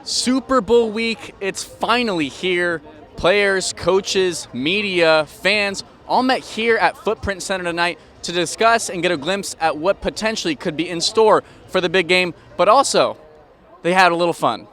Super Bowl week, it's finally here. Players, coaches, media, fans all met here at Footprint Center tonight to discuss and get a glimpse at what potentially could be in store for the big game, but also they had a little fun.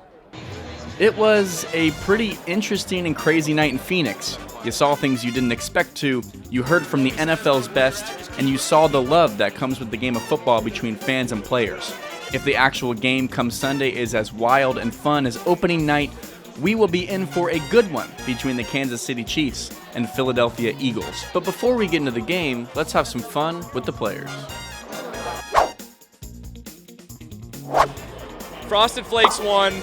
It was a pretty interesting and crazy night in Phoenix. You saw things you didn't expect to, you heard from the NFL's best, and you saw the love that comes with the game of football between fans and players. If the actual game come Sunday is as wild and fun as opening night, we will be in for a good one between the Kansas City Chiefs and Philadelphia Eagles. But before we get into the game, let's have some fun with the players. Frosted Flakes 1.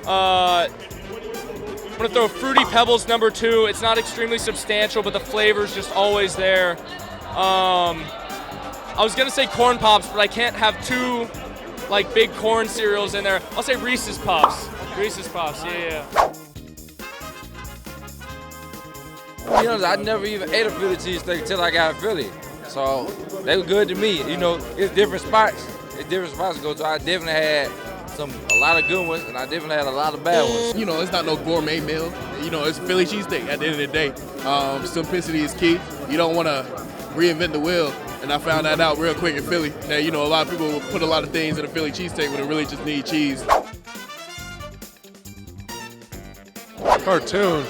I'm going to throw Fruity Pebbles number 2. It's not extremely substantial, but the flavor's just always there. I was going to say Corn Pops, but I can't have two big corn cereals in there. I'll say Reese's Puffs. Reese's Puffs, yeah. To be honest, I never even ate a Philly cheesesteak until I got a Philly. So they were good to me. You know, it's different spots. It's different spots to go to. I definitely had a lot of good ones, and I definitely had a lot of bad ones. You know, it's not no gourmet meal. You know, it's Philly cheesesteak at the end of the day. Simplicity is key. You don't want to reinvent the wheel. And I found that out real quick in Philly. That, you know, a lot of people put a lot of things in a Philly cheesesteak when it really just need cheese. Cartoon.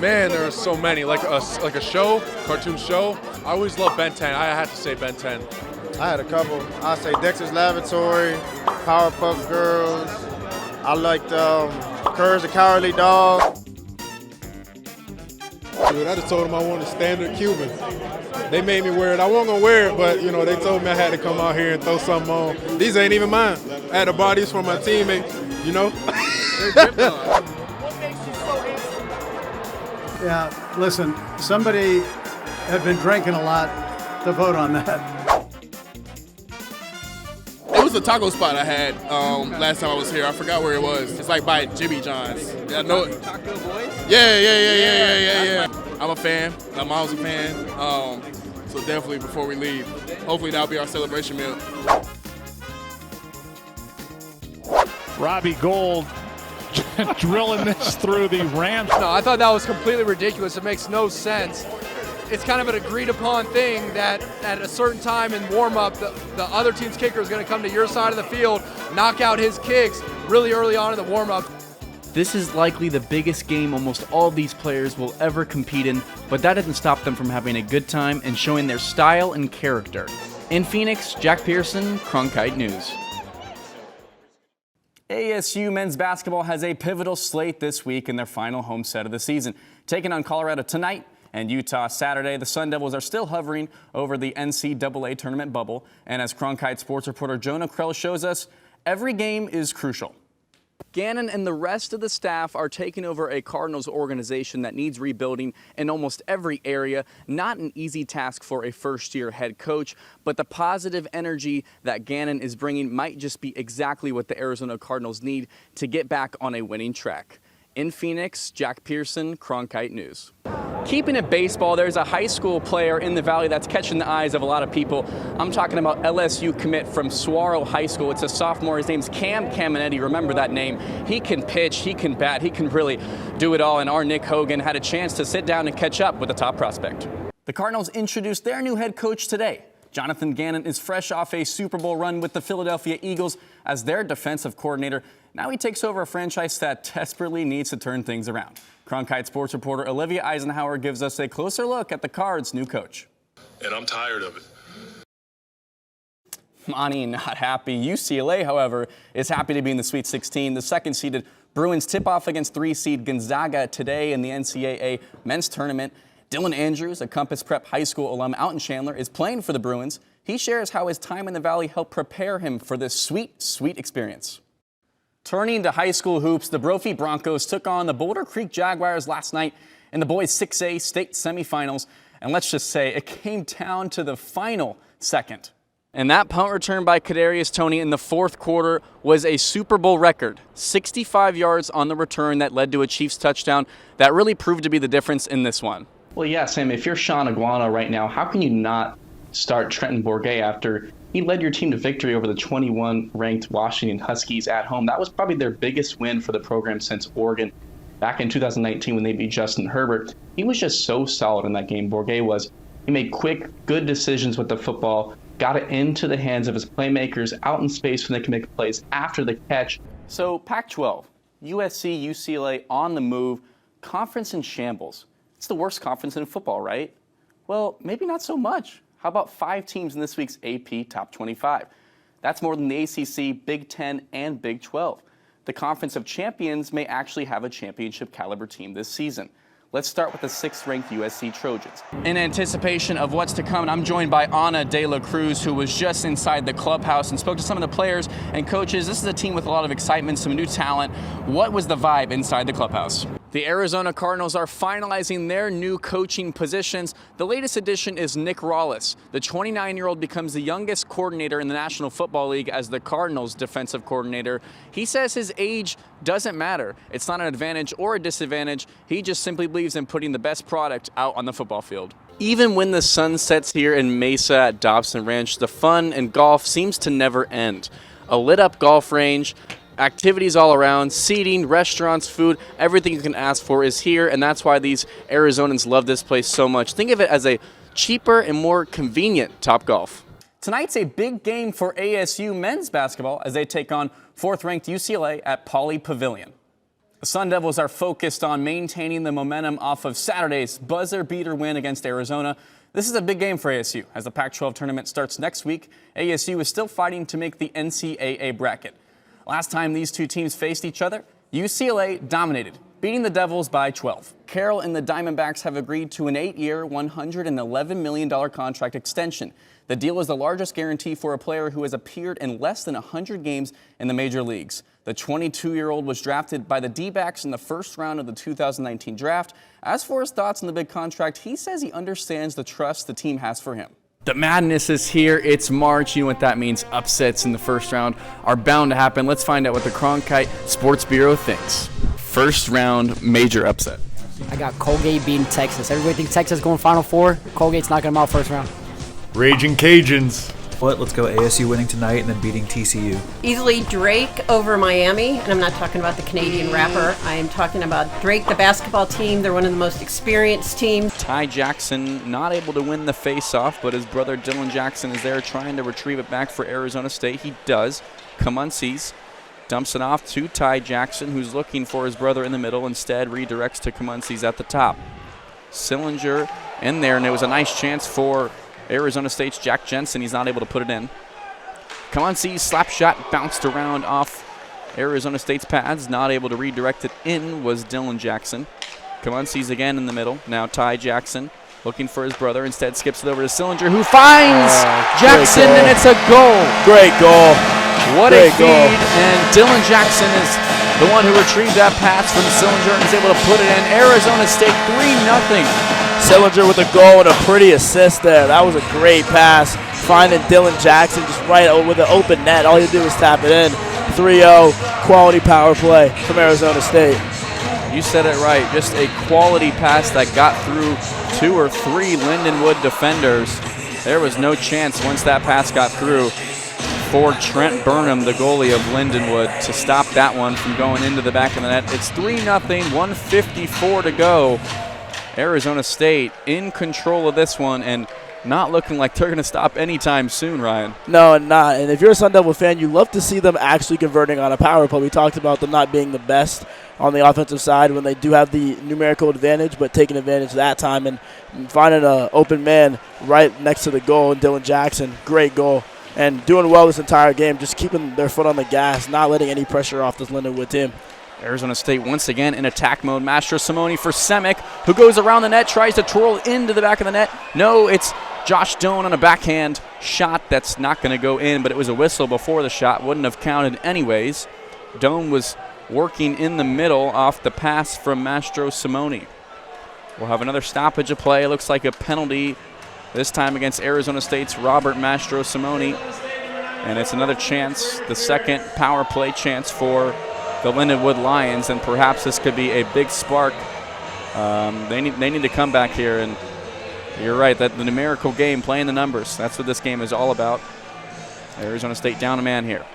Man, there are so many. Like a show, cartoon show. I always love Ben 10. I had to say Ben 10. I had a couple. I'd say Dexter's Laboratory, Powerpuff Girls. I liked Courage the Cowardly Dog. Dude, I just told them I wanted a standard Cuban. They made me wear it. I wasn't gonna wear it, but you know, they told me I had to come out here and throw something on. These ain't even mine. I had to buy these for my teammates, you know? What makes you so instant? Yeah, listen, somebody had been drinking a lot to vote on that. It was a taco spot I had last time I was here. I forgot where it was. It's like by Jimmy John's. I know it. Taco Boys? Yeah. I'm a fan. My mom's a fan. So definitely before we leave, hopefully that'll be our celebration meal. Robbie Gould drilling this through the Rams. No, I thought that was completely ridiculous. It makes no sense. It's kind of an agreed upon thing that at a certain time in warm-up, the other team's kicker is going to come to your side of the field, knock out his kicks really early on in the warm-up. This is likely the biggest game almost all these players will ever compete in, but that doesn't stop them from having a good time and showing their style and character. In Phoenix, Jack Pierson, Cronkite News. ASU men's basketball has a pivotal slate this week in their final home set of the season. Taking on Colorado tonight and Utah Saturday, the Sun Devils are still hovering over the NCAA tournament bubble. And as Cronkite sports reporter Jonah Krell shows us, every game is crucial. Gannon and the rest of the staff are taking over a Cardinals organization that needs rebuilding in almost every area. Not an easy task for a first-year head coach, but the positive energy that Gannon is bringing might just be exactly what the Arizona Cardinals need to get back on a winning track. In Phoenix, Jack Pierson, Cronkite News. Keeping it baseball, there's a high school player in the Valley that's catching the eyes of a lot of people. I'm talking about LSU commit from Saguaro High School. It's a sophomore. His name's Cam Caminetti. Remember that name. He can pitch, he can bat, he can really do it all. And our Nick Hogan had a chance to sit down and catch up with the top prospect. The Cardinals introduced their new head coach today. Jonathan Gannon is fresh off a Super Bowl run with the Philadelphia Eagles as their defensive coordinator. Now he takes over a franchise that desperately needs to turn things around. Cronkite sports reporter Olivia Eisenhower gives us a closer look at the Cards' new coach. And I'm tired of it. Monty not happy. UCLA, however, is happy to be in the Sweet 16. The second-seeded Bruins tip off against 3-seed Gonzaga today in the NCAA men's tournament. Dylan Andrews, a Compass Prep High School alum out in Chandler, is playing for the Bruins. He shares how his time in the Valley helped prepare him for this sweet, sweet experience. Turning to high school hoops, the Brophy Broncos took on the Boulder Creek Jaguars last night in the boys 6A state semifinals. And let's just say it came down to the final second. And that punt return by Kadarius Toney in the fourth quarter was a Super Bowl record. 65 yards on the return that led to a Chiefs touchdown that really proved to be the difference in this one. Well, yeah, Sam, if you're Sean Aguano right now, how can you not start Trenton Bourget after he led your team to victory over the 21-ranked Washington Huskies at home. That was probably their biggest win for the program since Oregon back in 2019 when they beat Justin Herbert. He was just so solid in that game, Bourget was. He made quick, good decisions with the football, got it into the hands of his playmakers out in space when they can make plays after the catch. So Pac-12, USC, UCLA on the move, conference in shambles. It's the worst conference in football, right? Well, maybe not so much. How about 5 teams in this week's AP Top 25? That's more than the ACC, Big Ten, and Big 12. The Conference of Champions may actually have a championship caliber team this season. Let's start with the 6th-ranked USC Trojans. In anticipation of what's to come, I'm joined by Ana De La Cruz, who was just inside the clubhouse and spoke to some of the players and coaches. This is a team with a lot of excitement, some new talent. What was the vibe inside the clubhouse? The Arizona Cardinals are finalizing their new coaching positions. The latest addition is Nick Rawlis. The 29-year-old becomes the youngest coordinator in the National Football League as the Cardinals' defensive coordinator. He says his age doesn't matter. It's not an advantage or a disadvantage. He just simply believes in putting the best product out on the football field. Even when the sun sets here in Mesa at Dobson Ranch, the fun and golf seems to never end. A lit-up golf range, activities all around, seating, restaurants, food, everything you can ask for is here, and that's why these Arizonans love this place so much. Think of it as a cheaper and more convenient Topgolf. Tonight's a big game for ASU men's basketball as they take on 4th-ranked UCLA at Pauley Pavilion. The Sun Devils are focused on maintaining the momentum off of Saturday's buzzer-beater win against Arizona. This is a big game for ASU. As the Pac-12 tournament starts next week, ASU is still fighting to make the NCAA bracket. Last time these two teams faced each other, UCLA dominated, beating the Devils by 12. Carroll and the Diamondbacks have agreed to an 8-year, $111 million contract extension. The deal is the largest guarantee for a player who has appeared in less than 100 games in the major leagues. The 22-year-old was drafted by the D-backs in the first round of the 2019 draft. As for his thoughts on the big contract, he says he understands the trust the team has for him. The madness is here. It's March. You know what that means. Upsets in the first round are bound to happen. Let's find out what the Cronkite Sports Bureau thinks. First round major upset. I got Colgate beating Texas. Everybody thinks Texas is going Final Four. Colgate's knocking them out first round. Raging Cajuns. Let's go ASU winning tonight and then beating TCU. Easily Drake over Miami, and I'm not talking about the Canadian rapper. I am talking about Drake, the basketball team. They're one of the most experienced teams. Ty Jackson not able to win the face-off, but his brother Dylan Jackson is there trying to retrieve it back for Arizona State. He does. Kamunsis dumps it off to Ty Jackson, who's looking for his brother in the middle. Instead, redirects to Kamunsis at the top. Sillinger in there, and it was a nice chance for Arizona State's Jack Jensen. He's not able to put it in. Kamunsis slap shot bounced around off Arizona State's pads. Not able to redirect it in was Dylan Jackson. Kamunsis again in the middle. Now Ty Jackson looking for his brother. Instead skips it over to Sillinger, who finds Jackson, and it's a goal. Great goal. What a feed. And Dylan Jackson is the one who retrieved that pass from Sillinger and is able to put it in. Arizona State 3-0. Sillinger with a goal and a pretty assist there. That was a great pass. Finding Dylan Jackson just right with an open net. All you do is tap it in. 3-0, quality power play from Arizona State. You said it right. Just a quality pass that got through 2 or 3 Lindenwood defenders. There was no chance once that pass got through for Trent Burnham, the goalie of Lindenwood, to stop that one from going into the back of the net. It's 3-0, 1:54 to go. Arizona State in control of this one and not looking like they're going to stop anytime soon, Ryan. No, not. And if you're a Sun Devil fan, you love to see them actually converting on a power play. We talked about them not being the best on the offensive side when they do have the numerical advantage, but taking advantage that time and finding an open man right next to the goal. And Dylan Jackson, great goal. And doing well this entire game, just keeping their foot on the gas, not letting any pressure off this Lindenwood team. Arizona State once again in attack mode. Mastro Simone for Semick, who goes around the net, tries to twirl into the back of the net. No, it's Josh Doan on a backhand shot that's not going to go in, but it was a whistle before the shot. Wouldn't have counted anyways. Doan was working in the middle off the pass from Mastro Simone. We'll have another stoppage of play. Looks like a penalty, this time against Arizona State's Robert Mastro Simone. And it's another chance, the second power play chance for the Lindenwood Lions, and perhaps this could be a big spark. They need to come back here, and You're right, that the numerical game, playing the numbers, that's what this game is all about. Arizona State down a man here.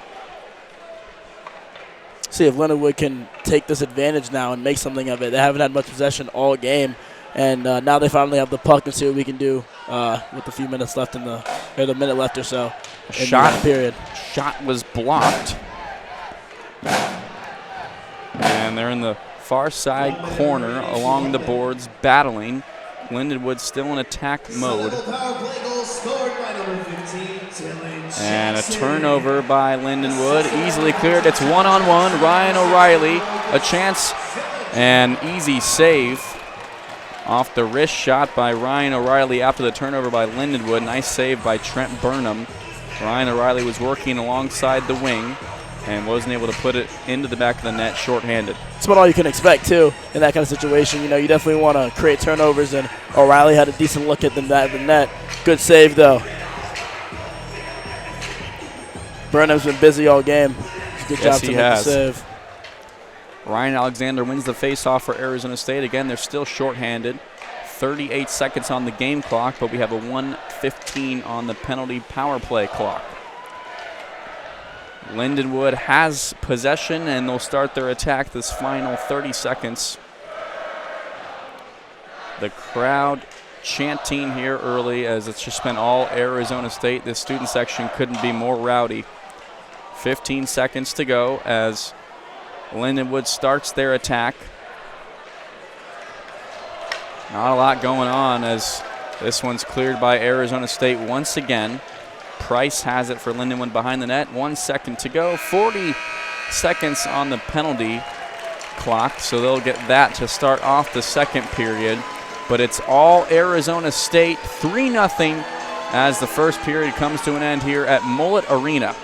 See if Lindenwood can take this advantage now and make something of it. They haven't had much possession all game, and now they finally have the puck and see what we can do with the few minutes left the minute left or so in the period. Shot was blocked. And they're in the far side corner along the boards battling. Lindenwood still in attack mode. And a turnover by Lindenwood, easily cleared. It's one-on-one. Ryan O'Reilly, a chance, and easy save off the wrist shot by Ryan O'Reilly after the turnover by Lindenwood. Nice save by Trent Burnham. Ryan O'Reilly was working alongside the wing and wasn't able to put it into the back of the net shorthanded. It's about all you can expect, too, in that kind of situation. You know, you definitely want to create turnovers, and O'Reilly had a decent look at the net. Good save, though. Burnham's been busy all game. Good job to make the save. Ryan Alexander wins the faceoff for Arizona State. Again, they're still shorthanded. 38 seconds on the game clock, but we have a 1:15 on the penalty power play clock. Lindenwood has possession, and they'll start their attack this final 30 seconds. The crowd chanting here early, as it's just been all Arizona State. This student section couldn't be more rowdy. 15 seconds to go as Lindenwood starts their attack. Not a lot going on as this one's cleared by Arizona State once again. Price has it for Lindenwood behind the net. 1 second to go. 40 seconds on the penalty clock, so they'll get that to start off the second period. But it's all Arizona State, 3-0 as the first period comes to an end here at Mullet Arena.